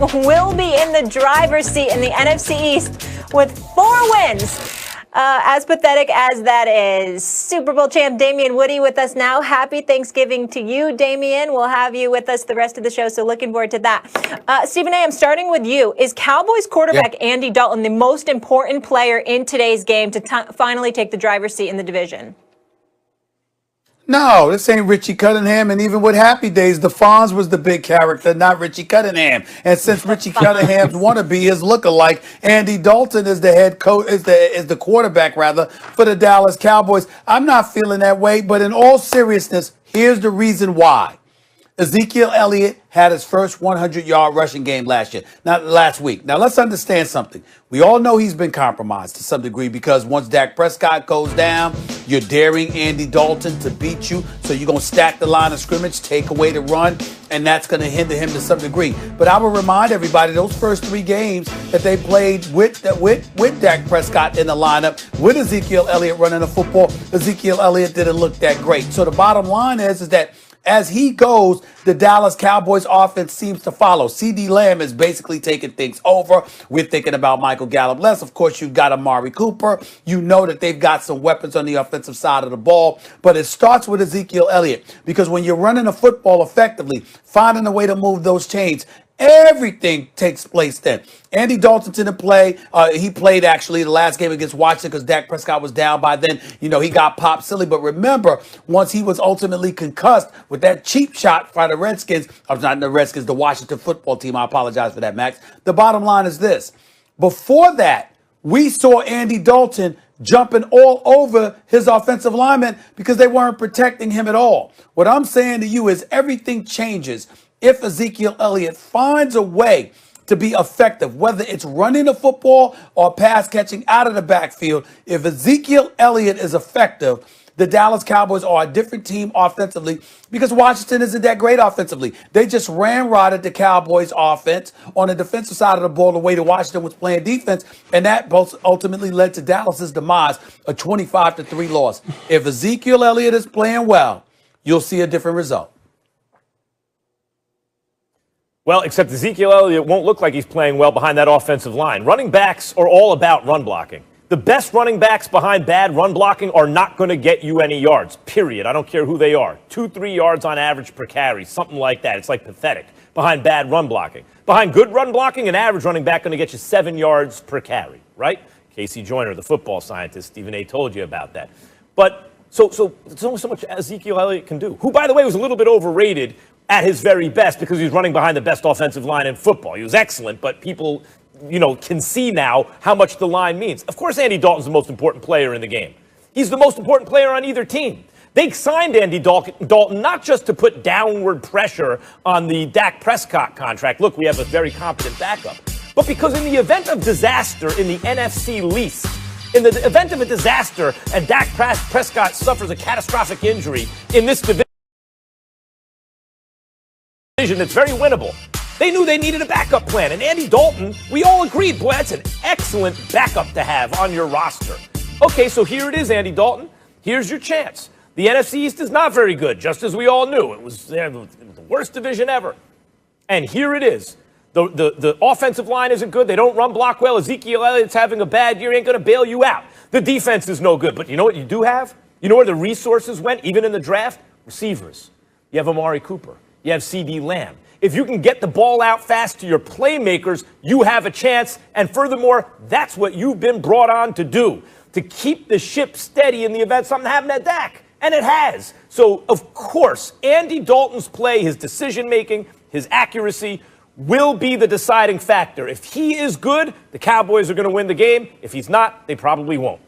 will be in the driver's seat in the NFC East with 4 wins. As pathetic as that is. Super Bowl champ Damian Woody with us now. Happy Thanksgiving to you, Damian. We'll have you with us the rest of the show, so looking forward to that. Stephen A., I'm starting with you. Is Cowboys quarterback Andy Dalton the most important player in today's game to finally take the driver's seat in the division? No, this ain't Richie Cunningham, and even with Happy Days, the Fonz was the big character, not Richie Cunningham. And since Richie Cunningham's wannabe, his lookalike, Andy Dalton is the head coach, is the quarterback rather for the Dallas Cowboys. I'm not feeling that way, but in all seriousness, here's the reason why. Ezekiel Elliott had his first 100-yard rushing game last week. Now, let's understand something. We all know he's been compromised to some degree because once Dak Prescott goes down, you're daring Andy Dalton to beat you. So you're going to stack the line of scrimmage, take away the run, and that's going to hinder him to some degree. But I will remind everybody, those first 3 games that they played with Dak Prescott in the lineup, with Ezekiel Elliott running the football, Ezekiel Elliott didn't look that great. So the bottom line is that as he goes, the Dallas Cowboys offense seems to follow. CD Lamb is basically taking things over. We're thinking about Michael Gallup less. Of course, you've got Amari Cooper. You know that they've got some weapons on the offensive side of the ball. But it starts with Ezekiel Elliott because when you're running a football effectively, finding a way to move those chains, everything takes place then. Andy Dalton didn't play. He played actually the last game against Washington because Dak Prescott was down by then. You know, he got popped silly. But remember, once he was ultimately concussed with that cheap shot by the Redskins, not the Redskins, the Washington football team. I apologize for that, Max. The bottom line is this. Before that, we saw Andy Dalton jumping all over his offensive linemen because they weren't protecting him at all. What I'm saying to you is everything changes if Ezekiel Elliott finds a way to be effective, whether it's running the football or pass catching out of the backfield. If Ezekiel Elliott is effective, the Dallas Cowboys are a different team offensively because Washington isn't that great offensively. They just ramrodded the Cowboys offense on the defensive side of the ball the way that Washington was playing defense, and that both ultimately led to Dallas's demise, a 25-3 loss. If Ezekiel Elliott is playing well, you'll see a different result. Well, except Ezekiel Elliott won't look like he's playing well behind that offensive line. Running backs are all about run blocking. The best running backs behind bad run blocking are not going to get you any yards, period. I don't care who they are. 2-3 yards on average per carry, something like that. It's like pathetic behind bad run blocking. Behind good run blocking, an average running back going to get you 7 yards per carry, right? Casey Joyner, the football scientist, Stephen A. told you about that. But so there's only so much Ezekiel Elliott can do, who, by the way, was a little bit overrated at his very best because he was running behind the best offensive line in football. He was excellent, but people, can see now how much the line means. Of course, Andy Dalton's the most important player in the game. He's the most important player on either team. They signed Andy Dalton not just to put downward pressure on the Dak Prescott contract. Look, we have a very competent backup. But because in the event of disaster in the NFC least, in the event of a disaster and Dak Prescott suffers a catastrophic injury in this division that's very winnable, they knew they needed a backup plan. And Andy Dalton, we all agreed, boy, that's an excellent backup to have on your roster. Okay, so here it is, Andy Dalton. Here's your chance. The NFC East is not very good, just as we all knew. It was the worst division ever. And here it is. The offensive line isn't good. They don't run block well. Ezekiel Elliott's having a bad year. Ain't going to bail you out. The defense is no good. But you know what you do have? You know where the resources went, even in the draft? Receivers. You have Amari Cooper. You have CD Lamb. If you can get the ball out fast to your playmakers, you have a chance. And furthermore, that's what you've been brought on to do, to keep the ship steady in the event something happened at Dak. And it has. So, of course, Andy Dalton's play, his decision-making, his accuracy will be the deciding factor. If he is good, the Cowboys are going to win the game. If he's not, they probably won't.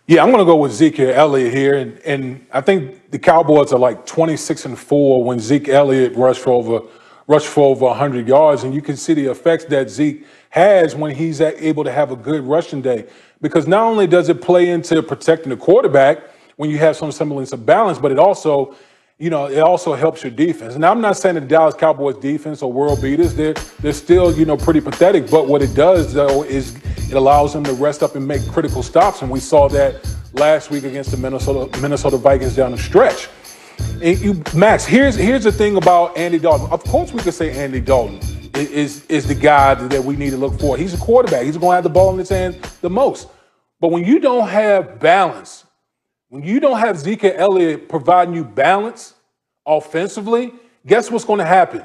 Yeah, I'm going to go with Ezekiel Elliott here. And I think the Cowboys are like 26-4 when Zeke Elliott rushed for over 100 yards. And you can see the effects that Zeke has when he's able to have a good rushing day. Because not only does it play into protecting the quarterback when you have some semblance of balance, but it also helps your defense. And I'm not saying that the Dallas Cowboys defense are world beaters. They're still, pretty pathetic. But what it does, though, is it allows them to rest up and make critical stops. And we saw that last week against the Minnesota Vikings down the stretch. Max, here's the thing about Andy Dalton. Of course, we could say Andy Dalton is the guy that we need to look for. He's a quarterback. He's going to have the ball in his hand the most. But when you don't have balance, when you don't have Zeke Elliott providing you balance offensively, guess what's going to happen?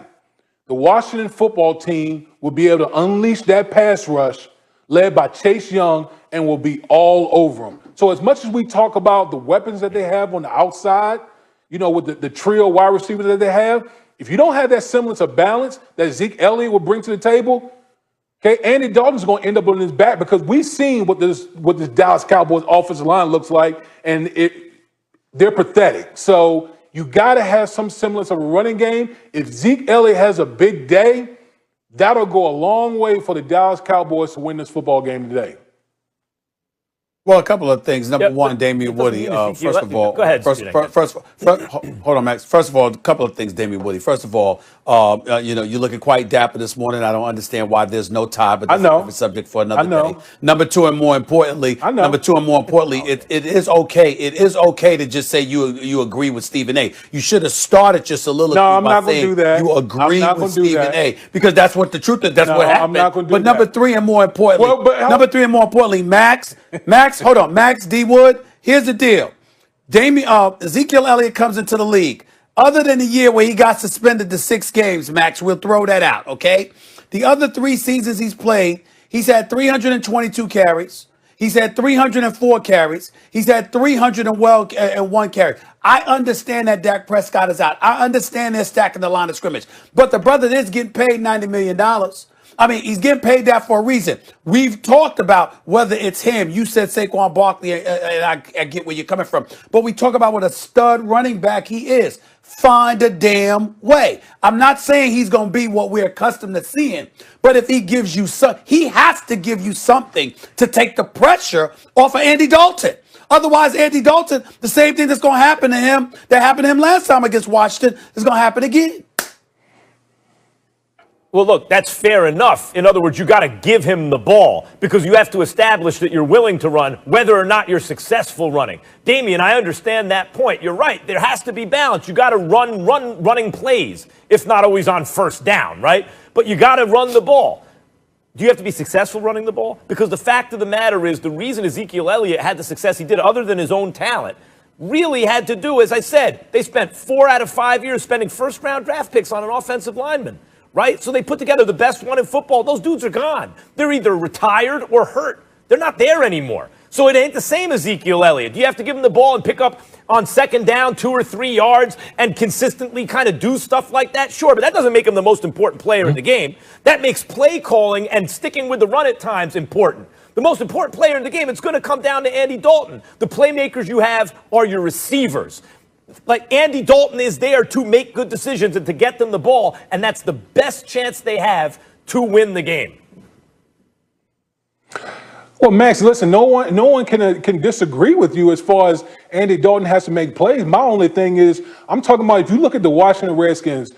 The Washington football team will be able to unleash that pass rush led by Chase Young and will be all over them. So as much as we talk about the weapons that they have on the outside, with the trio wide receivers that they have, if you don't have that semblance of balance that Zeke Elliott will bring to the table, okay, Andy Dalton's going to end up on his back because we've seen what this Dallas Cowboys offensive line looks like, and they're pathetic. So you got to have some semblance of a running game. If Zeke Elliott has a big day, that'll go a long way for the Dallas Cowboys to win this football game today. Well, a couple of things. Number one, Damian Woody. First of all, go ahead. Hold on, Max. First of all, a couple of things, Damian Woody. First of all, you're looking quite dapper this morning. I don't understand why there's no tie, but that's a different subject for another day. Number two, and more importantly, it is okay. It is okay to just say you agree with Stephen A. You should have started just a little. No, I'm not going to do that. You agree with Stephen A. Because that's what the truth is. That's what happened. I'm not going to do but that. number three, and more importantly, Max, hold on, Max D. Wood, here's the deal. Ezekiel Elliott comes into the league. Other than the year where he got suspended to 6 games, Max, we'll throw that out, okay? The other 3 seasons he's played, he's had 322 carries. He's had 304 carries. He's had 301 carries. I understand that Dak Prescott is out. I understand they're stacking the line of scrimmage. But the brother is getting paid $90 million. I mean, he's getting paid that for a reason. We've talked about whether it's him. You said Saquon Barkley, and I get where you're coming from. But we talk about what a stud running back he is. Find a damn way. I'm not saying he's going to be what we're accustomed to seeing. But if he gives you he has to give you something to take the pressure off of Andy Dalton. Otherwise, Andy Dalton, the same thing that's going to happen to him that happened to him last time against Washington is going to happen again. Well, look, that's fair enough. In other words, you got to give him the ball because you have to establish that you're willing to run whether or not you're successful running. Damian, I understand that point. You're right. There has to be balance. You got to running plays, if not always on first down, right? But you got to run the ball. Do you have to be successful running the ball? Because the fact of the matter is the reason Ezekiel Elliott had the success he did, other than his own talent, really had to do, as I said, they spent 4 out of 5 years spending first-round draft picks on an offensive lineman. Right? So they put together the best one in football. Those dudes are gone. They're either retired or hurt. They're not there anymore. So it ain't the same as Ezekiel Elliott. You have to give him the ball and pick up on second down 2 or 3 yards and consistently kind of do stuff like that. Sure, but that doesn't make him the most important player in the game. That makes play calling and sticking with the run at times important. The most important player in the game, it's going to come down to Andy Dalton. The playmakers you have are your receivers. Like Andy Dalton is there to make good decisions and to get them the ball, and that's the best chance they have to win the game. Well, Max, listen, no one can disagree with you as far as Andy Dalton has to make plays. My only thing is, I'm talking about if you look at the Washington Redskins,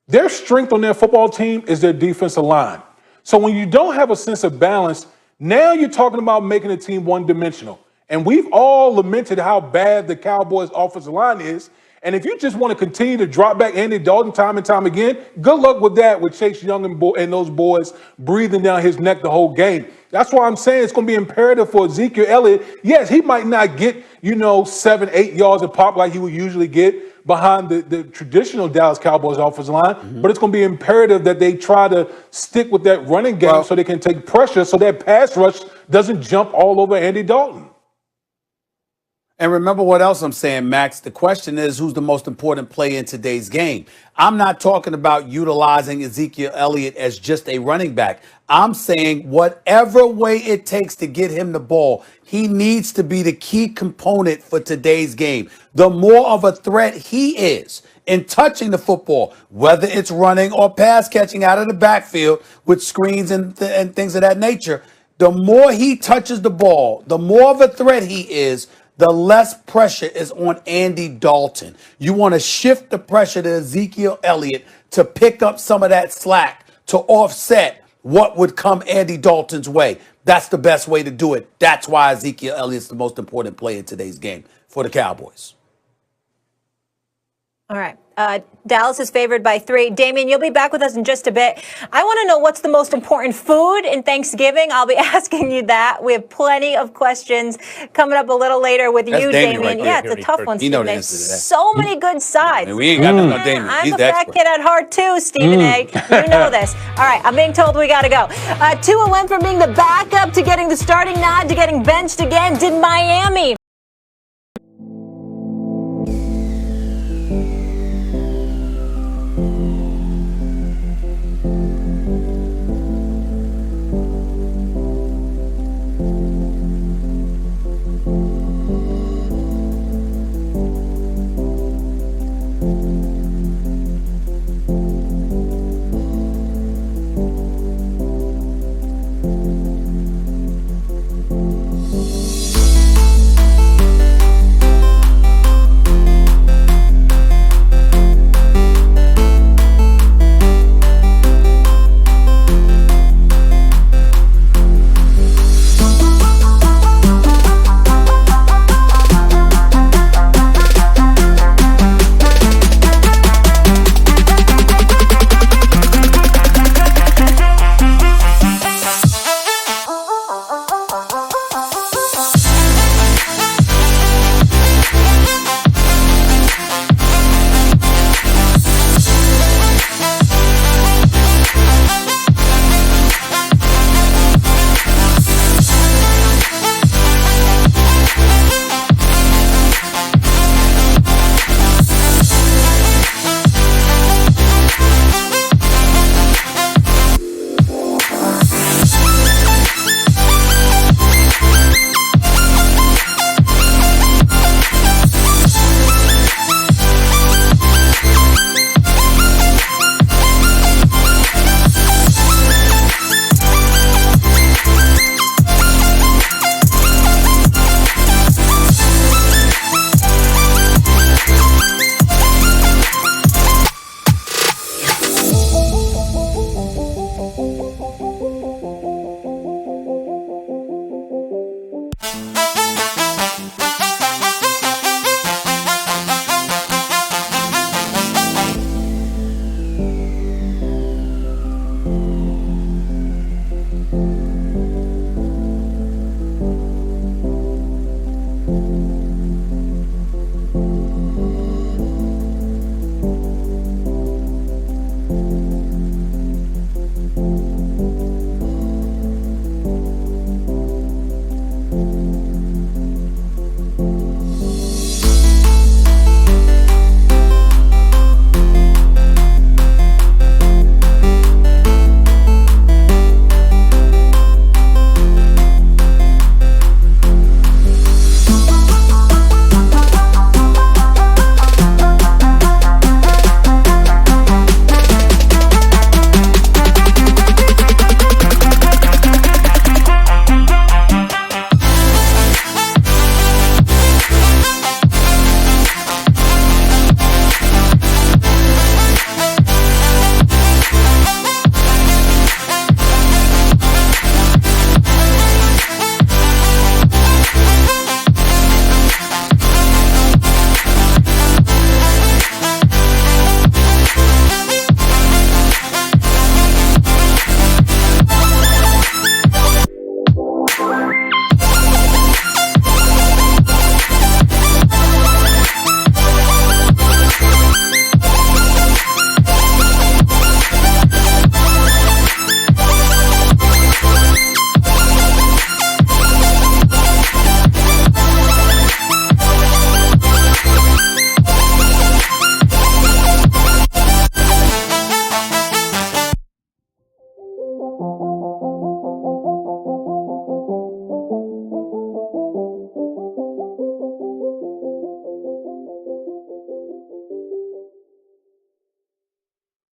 their strength on their football team is their defensive line. So when you don't have a sense of balance, now you're talking about making a team one-dimensional. And we've all lamented how bad the Cowboys' offensive line is. And if you just want to continue to drop back Andy Dalton time and time again, good luck with that with Chase Young and those boys breathing down his neck the whole game. That's why I'm saying it's going to be imperative for Ezekiel Elliott. Yes, he might not get, 7, 8 yards of pop like he would usually get behind the traditional Dallas Cowboys offensive line, but it's going to be imperative that they try to stick with that running game so they can take pressure so that pass rush doesn't jump all over Andy Dalton. And remember what else I'm saying, Max. The question is, who's the most important player in today's game? I'm not talking about utilizing Ezekiel Elliott as just a running back. I'm saying whatever way it takes to get him the ball, he needs to be the key component for today's game. The more of a threat he is in touching the football, whether it's running or pass catching out of the backfield with screens and things of that nature, the more he touches the ball, the more of a threat he is, the less pressure is on Andy Dalton. You want to shift the pressure to Ezekiel Elliott to pick up some of that slack, to offset what would come Andy Dalton's way. That's the best way to do it. That's why Ezekiel Elliott's the most important player in today's game for the Cowboys. All right. Dallas is favored by 3. Damien, you'll be back with us in just a bit. I want to know what's the most important food in Thanksgiving. I'll be asking you that. We have plenty of questions coming up a little later with That's you, Damien Damien. right Yeah, there. it's a tough one, He know Stephen the A. answer to that. So many good sides. We ain't got nothing on Damien. I'm He's a the fat expert. kid at heart too, Stephen A. You know this. All right, I'm being told we got to go. Tua went from being the backup to getting the starting nod to getting benched again. Did Miami